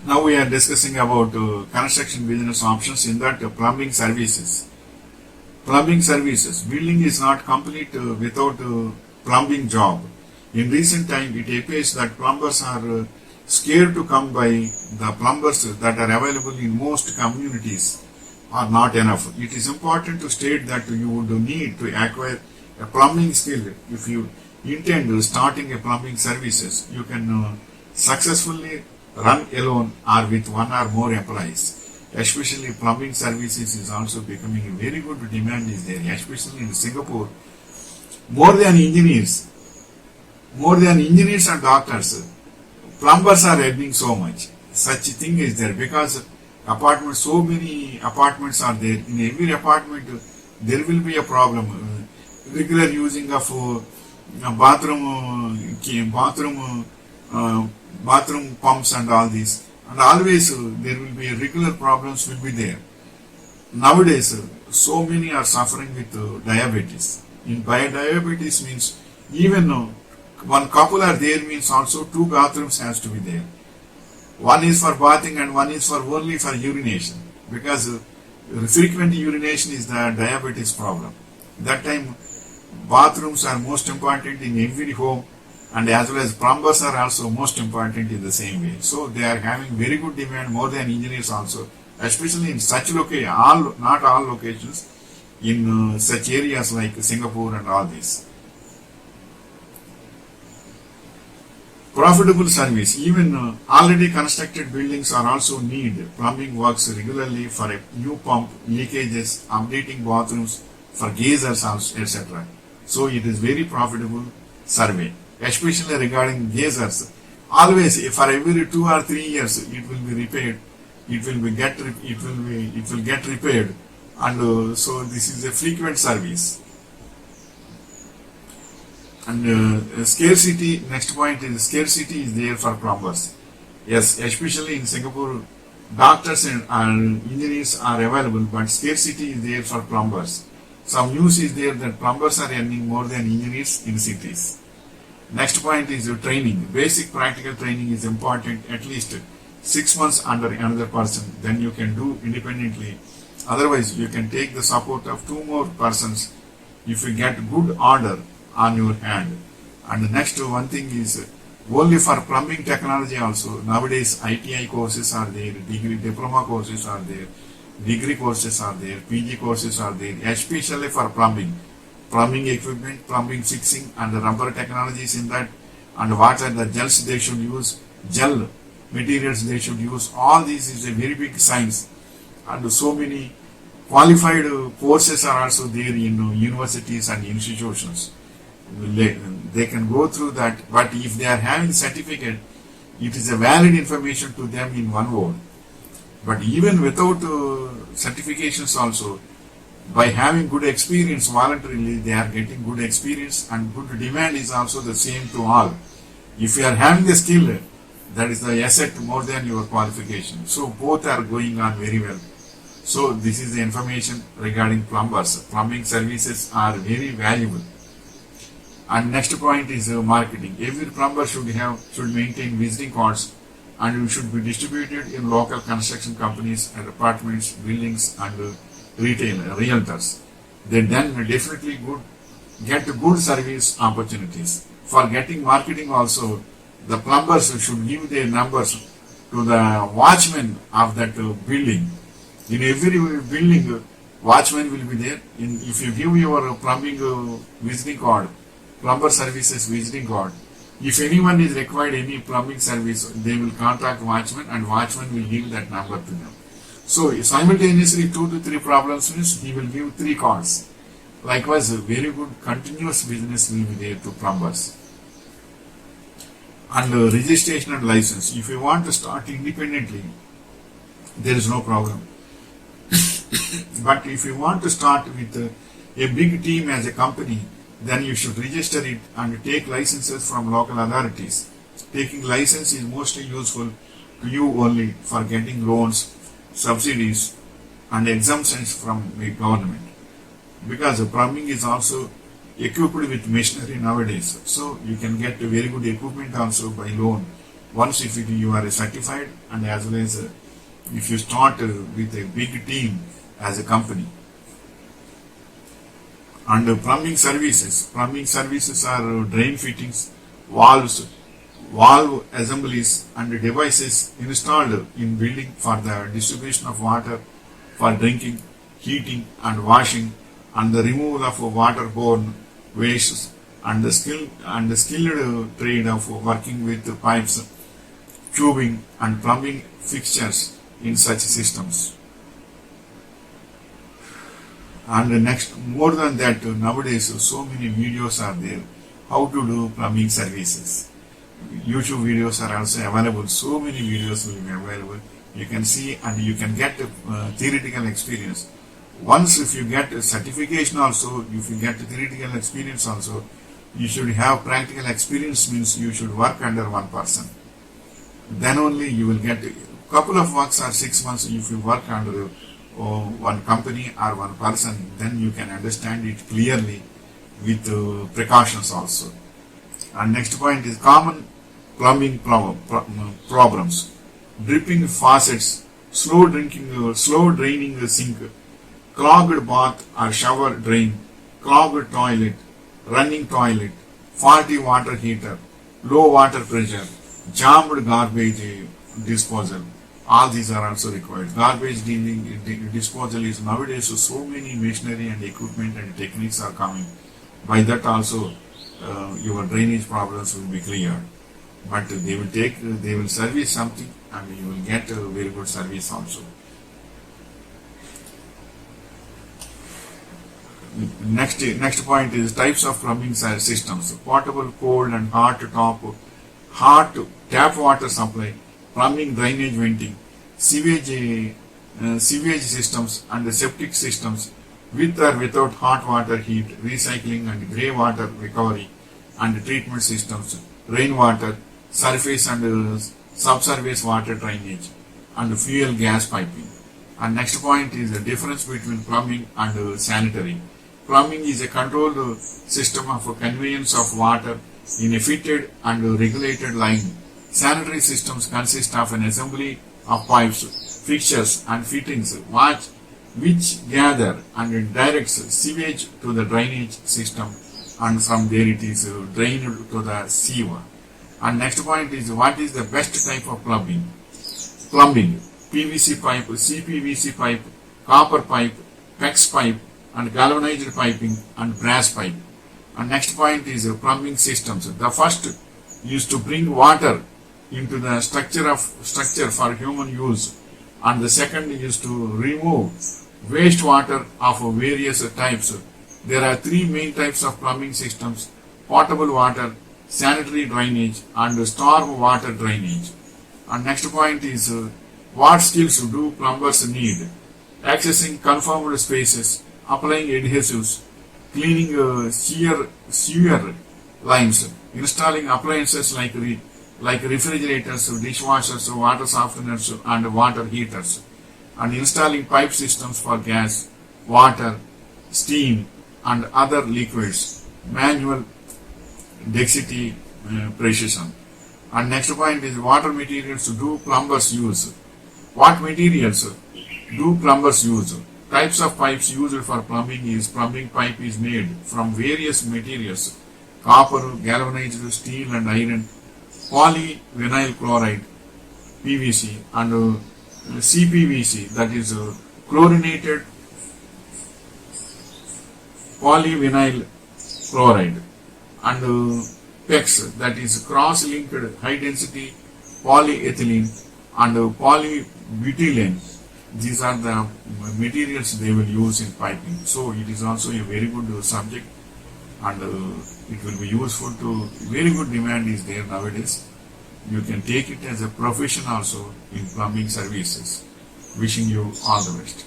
Now we are discussing about construction business options in that plumbing services. Plumbing services. Building is not complete without plumbing job. In recent time, it appears that plumbers are scared to come by. The plumbers that are available in most communities are not enough. It is important to state that you would need to acquire a plumbing skill if you intend starting a plumbing services. You can successfully run alone or with one or more employees. Especially plumbing services is also becoming a very good demand is there, especially in Singapore. More than engineers, more than engineers and doctors, plumbers are earning so much. Such thing is there because apartments, so many apartments are there. In every apartment, there will be a problem. Regular using of bathroom pumps and all these. And always there will be regular problems will be there. Nowadays, so many are suffering with diabetes. In diabetes means even one couple are there means also two bathrooms has to be there. One is for bathing and one is for only for urination because frequent urination is the diabetes problem. That time bathrooms are most important in every home, and as well as plumbers are also most important in the same way. So they are having very good demand more than engineers also, especially in such locations, not all locations, in such areas like Singapore and all this. Profitable service. Even already constructed buildings are also need plumbing works regularly for a new pump, leakages, updating bathrooms, for geysers, etc. So it is very profitable survey, especially regarding geysers. Always, for every 2 or 3 years, it will be repaired. It will get repaired, and so this is a frequent service. And scarcity. Next point is scarcity is there for plumbers. Yes, especially in Singapore, doctors and engineers are available, but scarcity is there for plumbers. Some news is there that plumbers are earning more than engineers in cities. Next point is training. Basic practical training is important, at least 6 months under another person. Then you can do independently. Otherwise, you can take the support of 2 more persons if you get good order on your hand. And the next one thing is only for plumbing technology also. Nowadays, ITI courses are there, degree diploma courses are there, degree courses are there, PG courses are there, especially for plumbing equipment, plumbing fixing, and the rubber technologies in that, and what are the gels they should use, gel materials they should use. All this is a very big science, and so many qualified courses are also there in universities and institutions. They can go through that, but if they are having certificate, it is a valid information to them in one word. But even without certifications also, by having good experience voluntarily, they are getting good experience, and good demand is also the same to all. If you are having the skill, that is the asset more than your qualification. So both are going on very well. So this is the information regarding plumbers. Plumbing services are very valuable. And next point is marketing. Every plumber should maintain visiting cards, and should be distributed in local construction companies and apartments, buildings, and realtors. They then definitely get good service opportunities. For getting marketing also, the plumbers should give their numbers to the watchman of that building. In every building, watchman will be there. If you give your plumbing visiting card, plumber services visiting card, if anyone is required any plumbing service, they will contact watchman, and watchman will give that number to them. So simultaneously 2 to 3 problems means he will give 3 cards. Likewise, a very good continuous business will be there to plumbers. And registration and license. If you want to start independently, there is no problem. But if you want to start with a big team as a company, then you should register it and take licenses from local authorities. Taking license is mostly useful to you only for getting loans, subsidies, and exemptions from the government. Because plumbing is also equipped with machinery nowadays, so you can get very good equipment also by loan. once if you are certified, and as well as if you start with a big team as a company. And plumbing services are drain fittings, valves, valve assemblies and devices installed in building for the distribution of water for drinking, heating and washing, and the removal of waterborne wastes, and the skilled trade of working with pipes, tubing and plumbing fixtures in such systems. And next, more than that, nowadays so many videos are there how to do plumbing services. YouTube videos are also available. So many videos will be available. You can see and you can get theoretical experience. Once if you get a certification also, if you get theoretical experience also, you should have practical experience, means you should work under one person. Then only you will get a couple of works or 6 months. If you work under one company or one person, then you can understand it clearly with precautions also. And next point is common plumbing problems: dripping faucets, slow draining sink, clogged bath or shower drain, clogged toilet, running toilet, faulty water heater, low water pressure, jammed garbage disposal. All these are also required. Garbage disposal is nowadays so many machinery and equipment and techniques are coming. By that also your drainage problems will be cleared. But they will service something and you will get a very good service also. Next point is types of plumbing systems: portable, cold and hot tap water supply, plumbing, drainage, venting, sewage systems and septic systems, with or without hot water heat, recycling and grey water recovery and treatment systems, rainwater, surface and subsurface water drainage, and fuel gas piping. And next point is the difference between plumbing and sanitary. Plumbing is a controlled system of conveyance of water in a fitted and regulated line. Sanitary systems consist of an assembly of pipes, fixtures and fittings which gather and directs sewage to the drainage system, and from there it is drained to the sewer. And next point is what is the best type of plumbing? PVC pipe, CPVC pipe, copper pipe, PEX pipe and galvanized piping and brass pipe. And next point is plumbing systems. The first is to bring water into the structure for human use, and the second is to remove wastewater of various types. There are three main types of plumbing systems: potable water, sanitary drainage and storm water drainage. And next point is what skills do plumbers need? Accessing conformed spaces, applying adhesives, cleaning sewer lines, installing appliances like refrigerators, dishwashers, water softeners and water heaters, and installing pipe systems for gas, water, steam and other liquids, manual dexterity, precision. And next point is what materials do plumbers use? What materials do plumbers use? Types of pipes used for plumbing is: plumbing pipe is made from various materials: copper, galvanized steel and iron, polyvinyl chloride PVC and CPVC, that is chlorinated polyvinyl chloride, and PEX, that is cross-linked high density polyethylene and polybutylene. These are the materials they will use in piping. So it is also a very good subject, and it will be useful to, very good demand is there nowadays. You can take it as a profession also in plumbing services. Wishing you all the best.